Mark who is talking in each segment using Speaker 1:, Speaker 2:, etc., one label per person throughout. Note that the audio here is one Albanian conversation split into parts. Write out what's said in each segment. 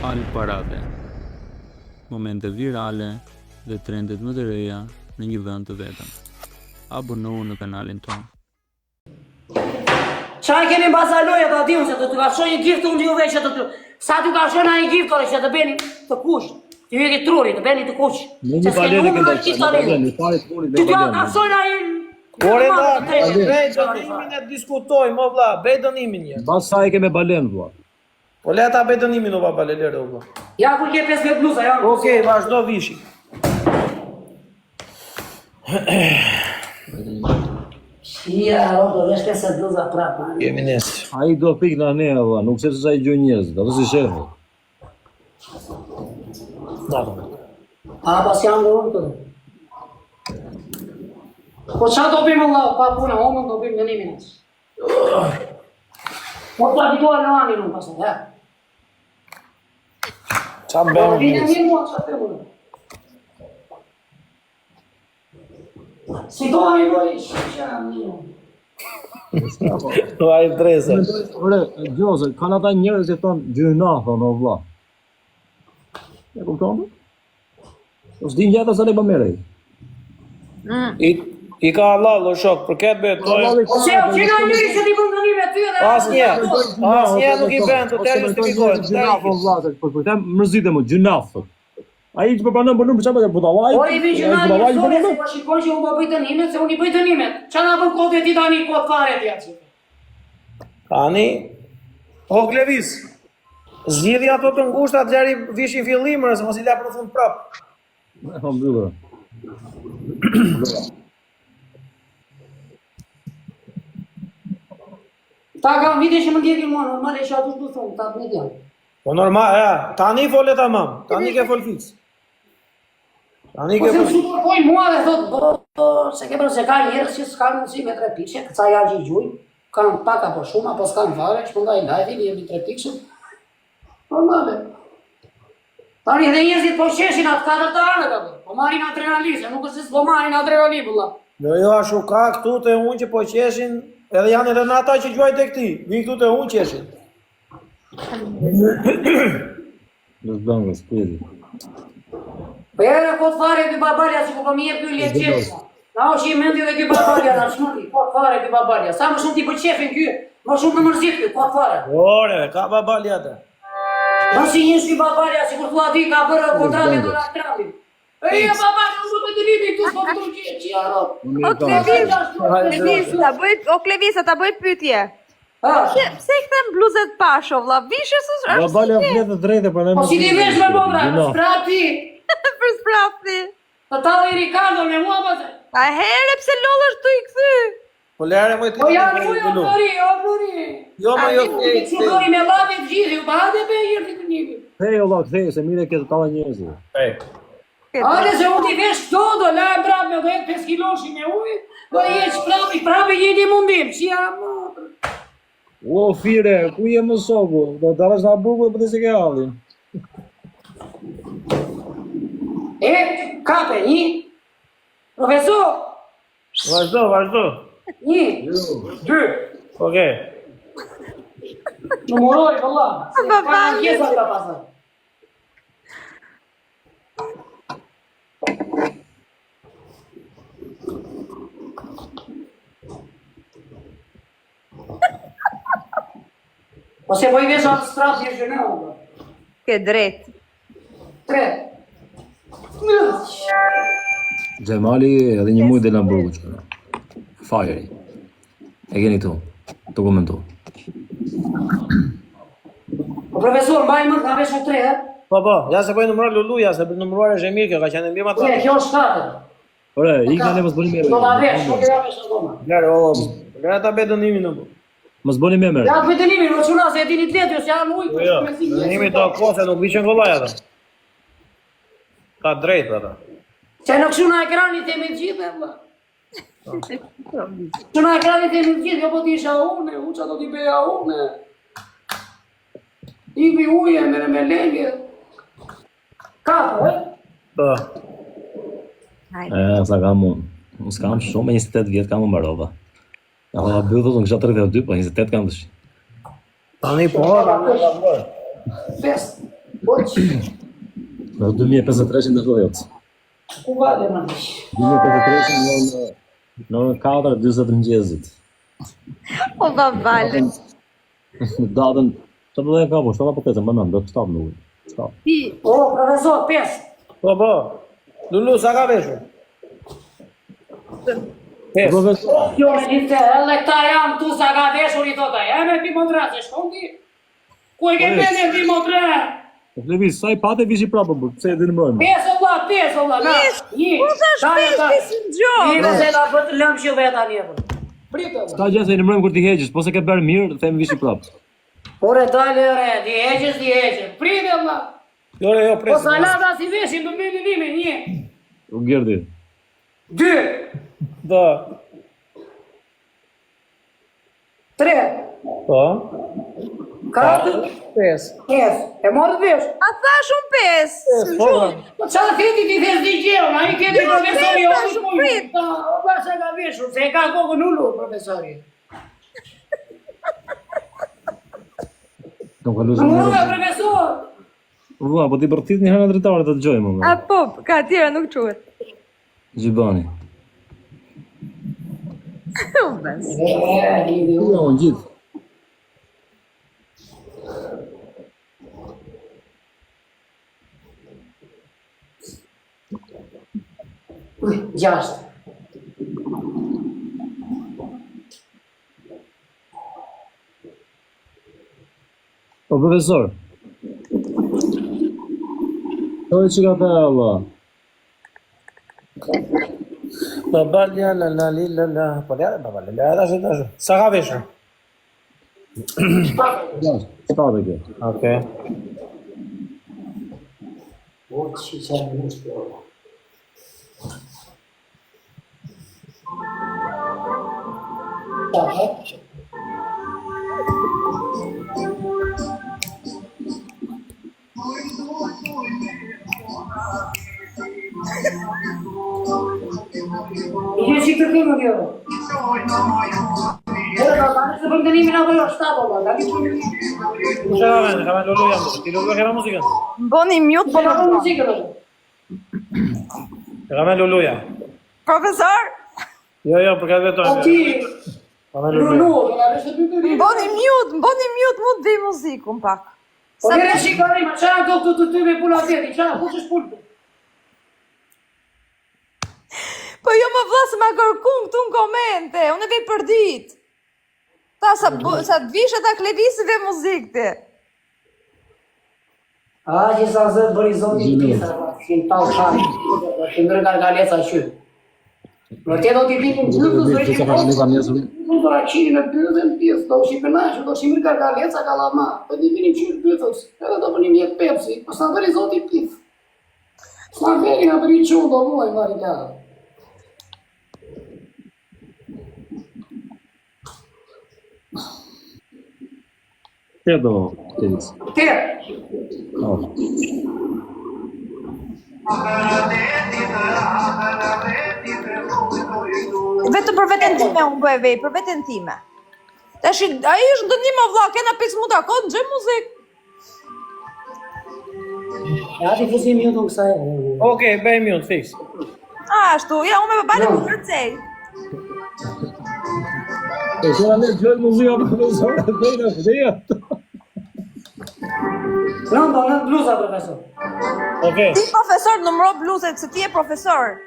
Speaker 1: Al parave, momente virale dhe trendet më të reja në një vend të vetëm. Abonohu në kanalin tonë.
Speaker 2: Çaj kemi bazaloja të adiun se të të kafshoj një gift unë juve që të të... Sa të kafshoj në një gift ore që të beni të kush. Të ju e këtë truri, të beni të kush.
Speaker 3: Në një balene këtë
Speaker 2: Të të kafshoj në një...
Speaker 4: Kore da, bej dënimin e diskutojmë, o vla, bej dënimin një.
Speaker 3: Bas sa e keme balen, vla.
Speaker 4: Po leta bej dënimin, o vla, balelere, o vla.
Speaker 2: Ja ku ke 15 bluza, ja.
Speaker 4: Okej, vazhdo vishi.
Speaker 2: Ja, rodo, vesh 15 bluza prapë.
Speaker 4: Kemi nesë.
Speaker 3: A i do pik në ne, vla, nuk se sa i gjoj njëzë, da si shefe.
Speaker 4: Da, da.
Speaker 2: A, pas jam dhe unë të dhe. Po qa do bëjmë Allah, pa puna, omën do bëjmë dënimin e. Po të abituar në anin unë pasaj, ja.
Speaker 4: Qa bëjmë
Speaker 2: Vine
Speaker 4: njësë?
Speaker 2: mirë mua, qa të bëjmë. Si do anë i dojë, që mirë.
Speaker 4: A i dreze.
Speaker 3: Ore, Gjose, kanë ata njërës që thonë gjyna, thonë, o vla. E kuptonë? O s'di njëta sa ne bëmerej.
Speaker 4: I ka Allah, lo shok, për këtë betojmë.
Speaker 2: Që nga njëri që t'i bëm dënime ty edhe...
Speaker 4: Asnjë nuk i bën të të justifikohet.
Speaker 3: Për tem mërzite më, gjynaf, thot. A i që përbanon për nuk për qamë e budalaj?
Speaker 2: Por i bëj gjëna një sore, se po shikon që unë po bëj dënimet, se unë i bëj dënimet. Qa nga bën kodë e ti tani kodë fare t'ja që?
Speaker 4: Tani, o Klevis, zgjidhi ato të ngushta të gjeri vishin fillimër, se mos i la për fund prap.
Speaker 3: E fa mbyllë.
Speaker 2: Ta kam vite që më ndjekin mua, normal e që aty shtu thonë, ta të një tjanë.
Speaker 4: Po normal, ja, tani fole tamam, tani ke fol fix. Tani
Speaker 2: Po
Speaker 4: ke
Speaker 2: se më
Speaker 4: fol.
Speaker 2: supportojnë mua dhe thotë, se ke bërë se ka njerës që s'ka mundësi me 3 pikëshe, këca ja që i gjuj, kanë pak apo shumë, apo s'kanë vare, që pëndaj live-in, jemi 3 pikëshe. Normale. Tani edhe njerëzit po qeshin atë 4 të anë, po marin adrenalin, se nuk është se s'po marin adrenalin, bëlla.
Speaker 4: Jo, ashu ka këtu të unë që po qeshin, edhe janë edhe në ata që gjuaj të këti, vi këtu të unë qeshin.
Speaker 3: Në zbëngës, pjedi.
Speaker 2: Po jere kot fare ky babalja, që po mi jep ky ljetë qesha. Na o që i mendi dhe ky babalja, na shmëti, kot fare ky babalja. Sa më shumë ti po qefin ky, më shumë në mërzit ky, kot fare.
Speaker 4: Ore, ka babalja të.
Speaker 2: Më si njësh ky babalja, si kur thua ti ka bërë kontratin të Donald Eja babalja, nuk të të ribi, tu s'po këtu që jarot.
Speaker 5: O Klevisa, ta bëj pyetje. Pse i kthem bluzet pasho, vlla? Vishës është
Speaker 3: Babalja vlet të drejtë, për ne
Speaker 2: Po si ti vesh me bobra, sprati.
Speaker 5: për sprafti.
Speaker 2: Të talë i Ricardo me mua pas.
Speaker 5: A here pse lollesh tu i kthy?
Speaker 4: Po lere më ti.
Speaker 2: Po janë mu jo flori, jo flori.
Speaker 4: Jo më jo.
Speaker 2: Që dori me lati të gjithi, u bahate pe i rëti të njëmi.
Speaker 3: Thej, o la, thej, se mire këtë tala njëzë.
Speaker 2: Ale se unë t'i vesh këto, do lajmë prapë me dhe 5 kiloshi me ujë, do jeq prapë jeni mundim, që jam...
Speaker 3: O, fire, ku je më sogu? Do të arash nga buku dhe për të se ke halin.
Speaker 2: E, kape, një, profesor,
Speaker 4: Vazhdo.
Speaker 2: 1, 2,
Speaker 4: Okej.
Speaker 2: numëroj, vëlla, se
Speaker 5: Baba,
Speaker 2: ka në kjesa ka pasaj. Po se po i vesh atë strafë një shënë, o,
Speaker 5: Ke drejt.
Speaker 2: 3.
Speaker 3: Gjemali edhe një mujt dhe në burgu që këna. Fajeri. E keni tu, të komentu.
Speaker 2: Po profesor, mbaj më nga vesh o 3, e?
Speaker 4: Po, ja se po i numëruar Luluja, se për numëruar e Zhemir kjo, ka qenë mbi ma
Speaker 2: Po e,
Speaker 4: të.
Speaker 2: kjo është 4.
Speaker 3: Ore, i ka ne më zboni me
Speaker 2: Do ta vesh, nuk e ja vesh akoma.
Speaker 4: Lere ta be dënimin në bu.
Speaker 3: Më zboni me mërë.
Speaker 2: Ja të vetënimin, o quna se e dini të letë, jo se janë ujë, për
Speaker 4: Jo,
Speaker 2: shumë e si
Speaker 4: dënimi do kose, nuk vishën gollaj ata. Ka drejt ata.
Speaker 2: që në këshu në ekranit e me gjithë, e vla. Që në ekranit e me gjithë, jo po t'isha une, u që do t'i beja une. Ibi uje, me lenge. Kapo, e?
Speaker 4: Po.
Speaker 3: Sa kam unë. Unë s'kam shumë, e 28 vjetë kam unë barova. Ja, bëllë dhëtë në kësha 32, po 28 kam dëshi.
Speaker 4: Tani po,
Speaker 2: Fest. Poç.
Speaker 3: Në 2053 në thojot.
Speaker 2: Ku vade më nish?
Speaker 3: 2053 në 4:40 të mëngjesit.
Speaker 5: O babale.
Speaker 3: Datën, të do të ka po, shtolla po të më nën, do të stop në ujë. Stop.
Speaker 5: Ti,
Speaker 2: O, profesor, pes.
Speaker 4: Po. Lulu, sa ka veshur? Pes.
Speaker 3: Profesor,
Speaker 2: Jo, me një të, edhe këta jam tu sa ka veshur i thota. E me Timondra, se shkon ti? Ku e ke pene Timondra?
Speaker 3: Lëviz, sa i patë vishi prapë, po pse e dënimojmë?
Speaker 2: Pes olla, na.
Speaker 5: ku thash pesh ti në gjohë?
Speaker 2: Një se la për të lëmë që veta njëpër. Pritë,
Speaker 3: Ka gjë se i nëmrojmë kur ti heqësh, po se ke bërë mirë, them vishi prapë.
Speaker 2: Ore, dalë re, di heqës. Pritë, olla.
Speaker 4: Jo,
Speaker 2: Po
Speaker 4: pres.
Speaker 2: salata si veshin, do me një, një.
Speaker 3: U gjerdi.
Speaker 2: 2,
Speaker 4: Do.
Speaker 2: 3,
Speaker 4: Po.
Speaker 2: 4,
Speaker 4: Pes.
Speaker 2: 5. E morë vesh.
Speaker 5: A thash unë pes.
Speaker 4: Po.
Speaker 2: Po qa theti ti thes di gjeo, a i keti profesori, o
Speaker 5: tash,
Speaker 2: të
Speaker 5: prit.
Speaker 2: O ba se ka veshur, se e ka kokën ullu, profesori.
Speaker 3: Kam kalu se
Speaker 2: Mua,
Speaker 3: mirë.
Speaker 2: profesor.
Speaker 3: Ua, po ti bërtit një herë drejtare të dëgjojmë.
Speaker 5: A po, ka tjera nuk quhet.
Speaker 3: Gjibani.
Speaker 5: U bes.
Speaker 2: Lidi,
Speaker 3: Jo, në gjithë.
Speaker 2: Gjashtë.
Speaker 3: Po profesor. Po e që ka të Allah.
Speaker 4: Babalja, la. Po ja, babalja, dash. Sa ka veshur?
Speaker 3: Shtatë kjo.
Speaker 4: Okej.
Speaker 2: O, që që në mushtë, o. Io ci torniamo io. Ora va, se prendiamo una cosa stato, ma da che
Speaker 4: Ka me Lulu jam. Ti Lulu ka muzikën?
Speaker 5: Mboni mute,
Speaker 2: po la musica.
Speaker 4: Ka me Luluja.
Speaker 5: profesor.
Speaker 4: Jo, për ka vetëm.
Speaker 2: Ti
Speaker 4: Ka me Luluja.
Speaker 2: Lulu, la veste più di.
Speaker 5: Mboni mute, mund të vi muzikun pak.
Speaker 2: Po ne shikoni, ma çfarë do të me pula tjetër, çfarë kush është pulë?
Speaker 5: Po jo më vlla se ma kërkun këtu në komente, unë e vej për ditë. Ta sa të vishe ta klevisive muzikë ti.
Speaker 2: A, që sa zë bërizonti të pisa, që në talë shani, që ndërë gargaleca qyë. Në të do t'i vinim gjithë, do t'i vinim do raqini në bëdhe në pjesë, do shi përnashë, do shi mirë gargaleca ka lama, do t'i vinim qyë bëthës, edhe do përnim jetë pepsi, po sa bërizonti pithë. Sa veri në bëri qënë do muaj, mari kjarë.
Speaker 3: Te do, Teris.
Speaker 2: Te!
Speaker 5: Vetëm për veten time unë bëj vej, për veten time. Tash ai është dënim o vlla, kena 5 minuta kohë, gjej muzikë.
Speaker 2: Ja ti fusim ju të kësaj.
Speaker 4: Okej, bëj mute, fix.
Speaker 5: Ashtu, ja unë me babalën më kërcej.
Speaker 3: E shëra me gjojë muzika profesor, dhe në vdeja.
Speaker 2: Në bluza, profesor.
Speaker 4: Okej.
Speaker 5: Ti profesor numëro bluzet, se ti je profesor.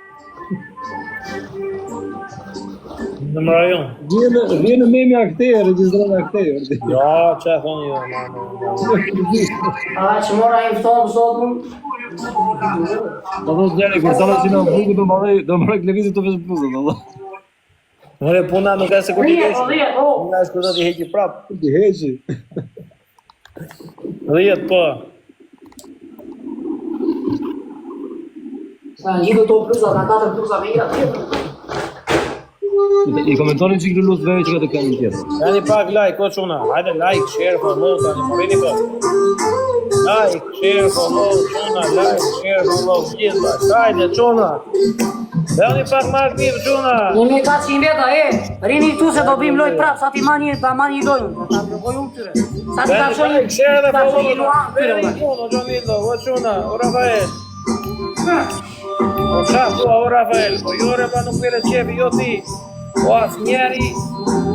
Speaker 4: Numërajon.
Speaker 3: Vjen me mja këte, regjistron akte.
Speaker 4: Ja, çfarë thoni ju?
Speaker 2: A, që mora i ftonë sotën?
Speaker 3: Do të djeri, kur të që në buku do më levizit të vesh bluzën, Allah.
Speaker 4: More puna nuk ka se kur ti
Speaker 2: Rije,
Speaker 4: heqi.
Speaker 2: po rije, po.
Speaker 4: Nga është kur do t'i heqi prap.
Speaker 3: Ti heqi.
Speaker 4: 10 po.
Speaker 2: Sa gjithë to bluza, ka 4 bluza me ira tjetër.
Speaker 3: I komentonin që këtë lusë veve që ka të kanë tjetër.
Speaker 4: Jani pak like, o çuna. Hajde like, share, follow, tani më vini po. Like, share, follow, çuna, like, share, follow, gjithë. Hajde çuna. Jani pak më aktiv çuna.
Speaker 2: Jemi 400 veta, rini tu se do bim lojt prap, sa ti mani lojnë. Ta të bëjmë tyre. Sa të ka shoni,
Speaker 4: Share dhe
Speaker 2: ka shoni
Speaker 4: follow.
Speaker 2: Luan,
Speaker 4: Very good, o Gjonildo, o Quna, o Rafael. O qa thua, o Rafael, po jore pa nuk vire qefi, jo ti. O as njeri,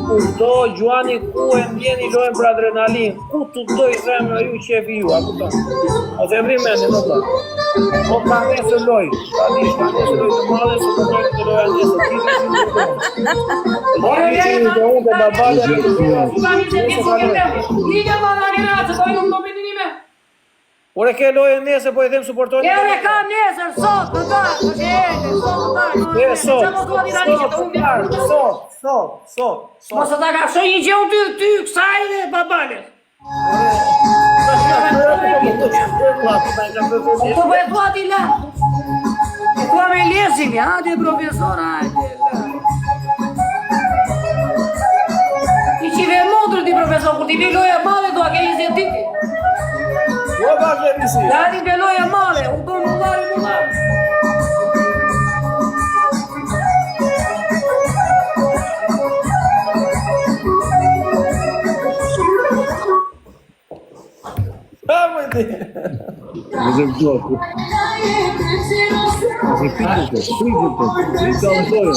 Speaker 4: ku do Gjuani ku e ndjeni lojën për adrenalin. Ku të doj zemra ju qefi ju, a kupton? O të emri meni, nuk da. O ka nesër loj, ka nesër loj të madhe, së të lojnë të loja nesër. Ore ke lojën nesër, po i them suportojnë.
Speaker 2: Ere ka nesër, sot, më da, më gjene, sot,
Speaker 4: Sot.
Speaker 2: Mos të ta ka shoj një gjë unë ty, kësaj dhe babale. Të po e thua ti la. E thua me lesim, hajde profesor, hajde la. Ti qive modrë ti profesor, kur ti vi loja male, do a ke 20 diti.
Speaker 4: Jo bashkë e risi.
Speaker 2: Da ti vi loja male, u do mullari.
Speaker 3: Może w bloku. Może przyjdzie to.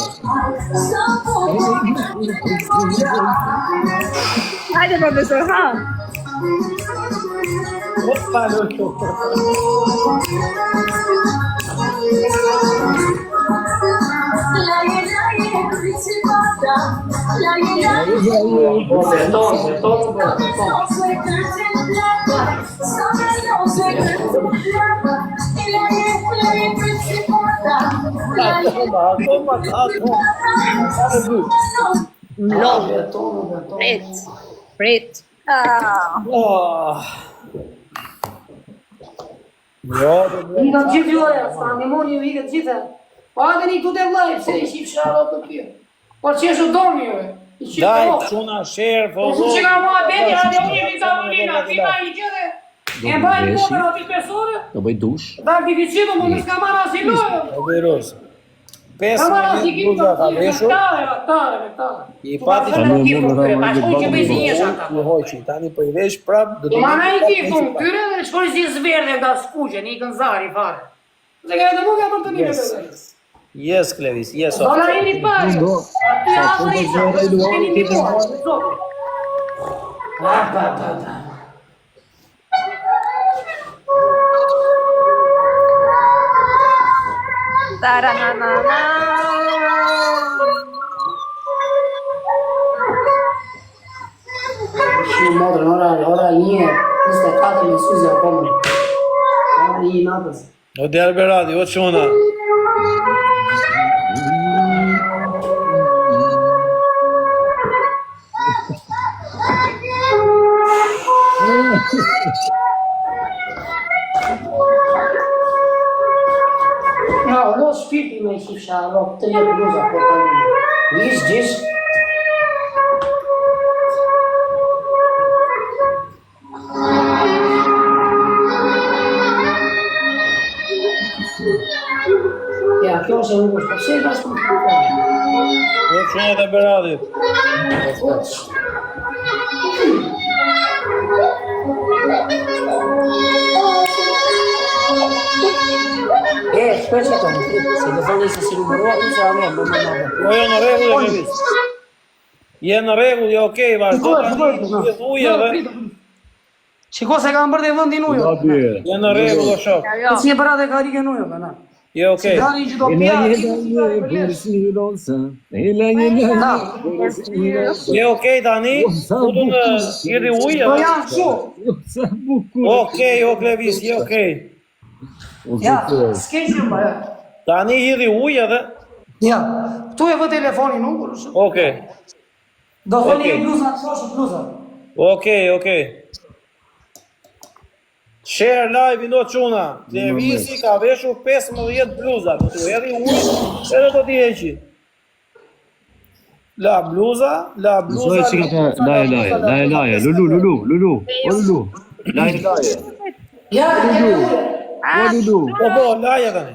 Speaker 5: Hajde, profesor, ha? Prit.
Speaker 2: I ka gjithë juaja, sa ndimoni ju i këtë gjithë. Pa dhe një tute vlaj, pse i shqip sharo të kjo. Po që është domi juve. I shqip
Speaker 4: Daj,
Speaker 2: të
Speaker 4: Quna, share,
Speaker 2: Po
Speaker 4: follow.
Speaker 2: që ka mua beti, hajde unë jemi tavolina, ti ma i gjithë. E baj në kokër ati pesore,
Speaker 3: Do bëj dush.
Speaker 2: da ti vicimu, më nësë ka marra si lojë.
Speaker 4: E virus.
Speaker 2: Ka marra si
Speaker 4: 5
Speaker 2: kimë
Speaker 4: bluza ka
Speaker 2: të
Speaker 4: veshur.
Speaker 2: vektare.
Speaker 4: I pati
Speaker 2: që në kifë të tyre, pa shkoj që bëjzi një shaka.
Speaker 4: Ku hoqi, tani po i vesh prap.
Speaker 2: I mana i kifë të tyre dhe shkoj si zverde nga skuqe, një kënzari fare. Dhe ka e të muka për të një për
Speaker 4: Yes, Clevis, yes.
Speaker 2: Dola i një parë. Aty e Afrika, e një një porë. Pa.
Speaker 5: Taranana.
Speaker 2: Shumë modrë, ora 1:24 me suzë e pomën. Ora 1 natës.
Speaker 4: O di Alberati, o Quna.
Speaker 2: Ja, lo shpirti me qifsha, rop, të jetë bluza, po të një. Gjish. Ja, kjo është e nuk është, po pse i bashkë më të
Speaker 4: O Quna të Alberati.
Speaker 2: Shkoj që të më fritë, se të thonë se si numërua, të se avje, më më.
Speaker 4: Po jo në regull e Clevis. Je në regull, je okej, vazhdo tani, je uje dhe.
Speaker 2: Shiko se kam bërë dhe vëndin ujo.
Speaker 4: Je në regull o shok.
Speaker 2: Të si e bëra dhe ka rike në ujo, bëna.
Speaker 4: Je okej.
Speaker 2: Gani që do pja,
Speaker 4: Je okej tani, ku du në jiri uje
Speaker 2: Po
Speaker 4: dhe.
Speaker 2: janë që.
Speaker 4: Okej, o Clevis, je okej.
Speaker 2: Ja, s'ke që më, ja.
Speaker 4: Tani jiri uje dhe.
Speaker 2: Ja, këtu e vë telefonin nuk, kërë shumë.
Speaker 4: Okej,
Speaker 2: Do thoni
Speaker 4: Okej.
Speaker 2: e bluza, të shoshë bluza.
Speaker 4: okej. Share live i do Quna. Clevisi ka veshur 15 bluza. Do të erri ujë, edhe do t'i heqi. La bluza.
Speaker 3: Zoj që ka të laje. Lulu. Laje.
Speaker 2: Ja,
Speaker 3: Lulu.
Speaker 4: Po, laja tani.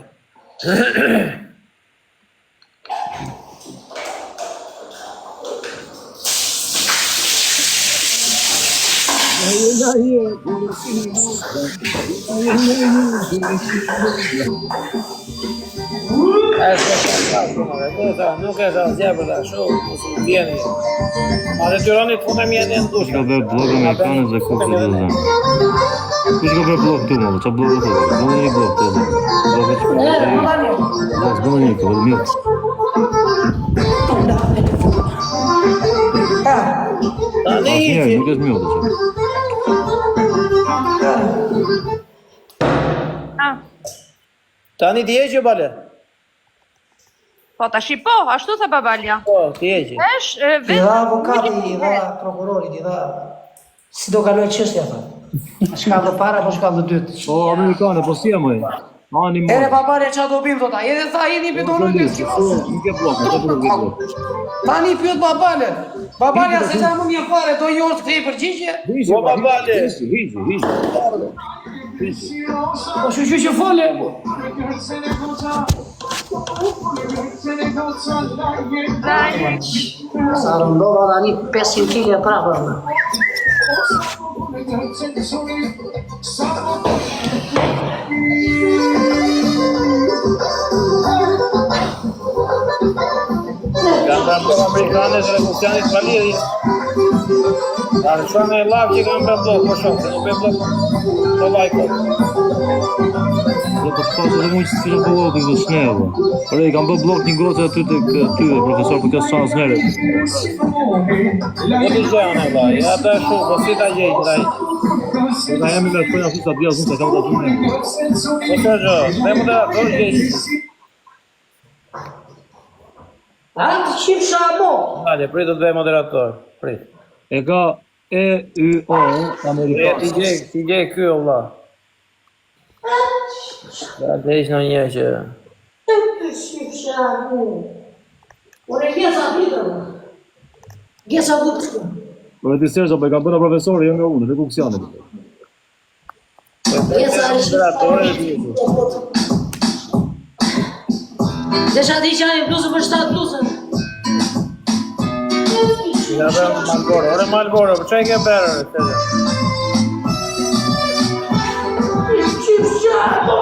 Speaker 4: Nuk e ka zjepër dhe shumë, mos u vjeni. Ma dhe tyroni të funë e mjetë e në dushka.
Speaker 3: Ka bërë blog amerikanës dhe kokë të dhe. Kush ka bërë blog të më, qa blog të dhe? Blog një blog të dhe. Blog të dhe. Blog një të dhe mjët.
Speaker 4: Tani
Speaker 3: Njerë, nuk është mjët të që.
Speaker 4: Tani ti heqë bale?
Speaker 5: Po tash po, ashtu tha babalja.
Speaker 4: Po, ti heqë.
Speaker 5: Esh,
Speaker 2: I dha avokati, i dha prokurorit, i dha... Si do kaloj qështja, tha. Shkallë dhe para, po shkallë dhe dytë.
Speaker 3: O, amerikane, po si e mëj? Ani
Speaker 2: Ere
Speaker 3: më.
Speaker 2: babare qa do bim, thota, edhe tha, jeni bidonu në dytë.
Speaker 3: Nuk e blog, nuk e blog.
Speaker 2: Tani pyet babale. Babalja se qa më mjë fare, do një orë të këtej përgjigje.
Speaker 4: Po, babale.
Speaker 3: Hizi.
Speaker 2: Po shu që fole. Sa rëndova tani 500 kg prapë.
Speaker 4: Kanë të bërë amerikanës revolucionit valiri. Arë shone e lavë që kanë bërë blok, po shumë, se nuk e blok të lajko.
Speaker 3: Do të pasë edhe mujtë që të bëllot i këtë shnevë. Por e kam bërë blok një grotë aty të tyre, profesor, për këtë shansë njerët.
Speaker 4: Po të gjene, vaj, ata e shumë, po si ta gjejtë, taj.
Speaker 3: Da jemi me shpojnë ashtu sa dhja zunë, sa kam të zunë.
Speaker 4: Po të gjë, dhe më të ato gjejtë.
Speaker 2: A të qim shamo?
Speaker 4: Hale, pritë dhe moderator, pritë.
Speaker 3: E ka EUO Amerikanë.
Speaker 4: Ti gjej kjo, vla. Da të ishë në një që...
Speaker 2: Të qim shamo? Ore gjesa vitër. Gjesa vitër.
Speaker 3: Por e ti sërë, po e kam bërë profesori, jo nga unë, dhe kuksianit.
Speaker 2: Gjesa rishtë. Desha di që anë blusë për 7 blusë.
Speaker 4: Ja bërë Malboro, ore Malboro, për që e ke bërë, të gjë?
Speaker 2: Qim shamo?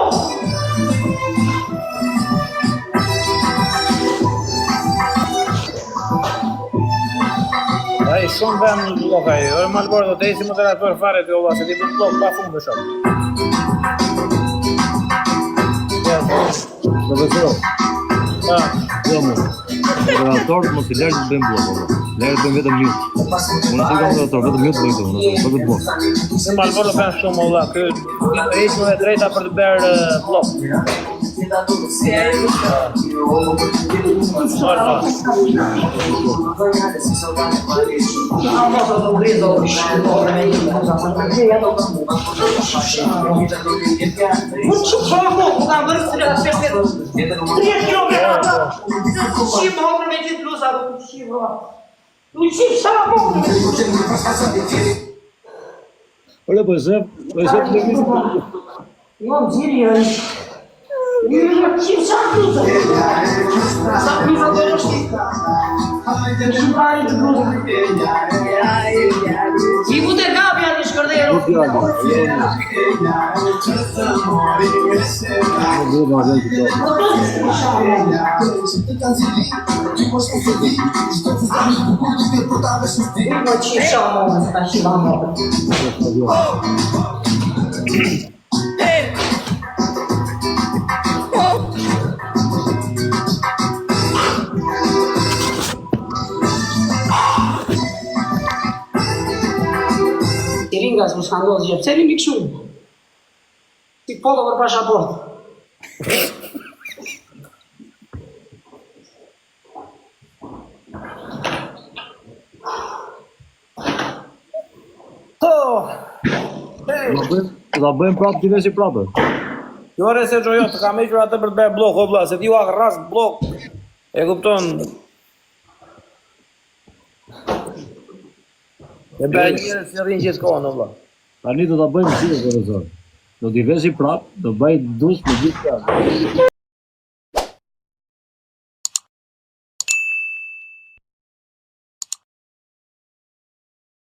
Speaker 4: Ai, shumë bëm në blok ai, ore Malboro, do të isi moderator fare të jolla, se ti bëm blok pa fund për shumë.
Speaker 3: Profesor,
Speaker 4: Ha,
Speaker 3: jo mu. Moderator, mos i lërë të bëjmë blok, lërë të bëjmë vetëm mute. Unë që kam moderator, vetëm mute bëjmë të vetëm blok.
Speaker 4: se Malboro bëm shumë olla, kjo ishme dhe drejta për të bërë blok.
Speaker 3: Ore, po e shef të gjithë.
Speaker 2: Jo, gjiri është. Një qim shamo? Sa pisa të rështi. Shumë pari të blusë. I bu të kapja një shkërdero.
Speaker 3: Nuk janë, jo në. Nuk dhe ma gjenë të të.
Speaker 2: Një qim shamo, ta shimamo. Tiringas më shkandozë gjë, pse rimi këshu? Si polo për pashaport.
Speaker 3: Da bëjmë prapë të veshi prapë.
Speaker 4: Jore se gjojo, të kam eqër atë për të bërë blok, o vla, se ti u akë rast blok. E kupton... E bërë njërë se rrinë gjithë kohën, o vla.
Speaker 3: Tani do ta bëjmë si profesor. Do t'i veshi prapë, do bëj dush me gjithë.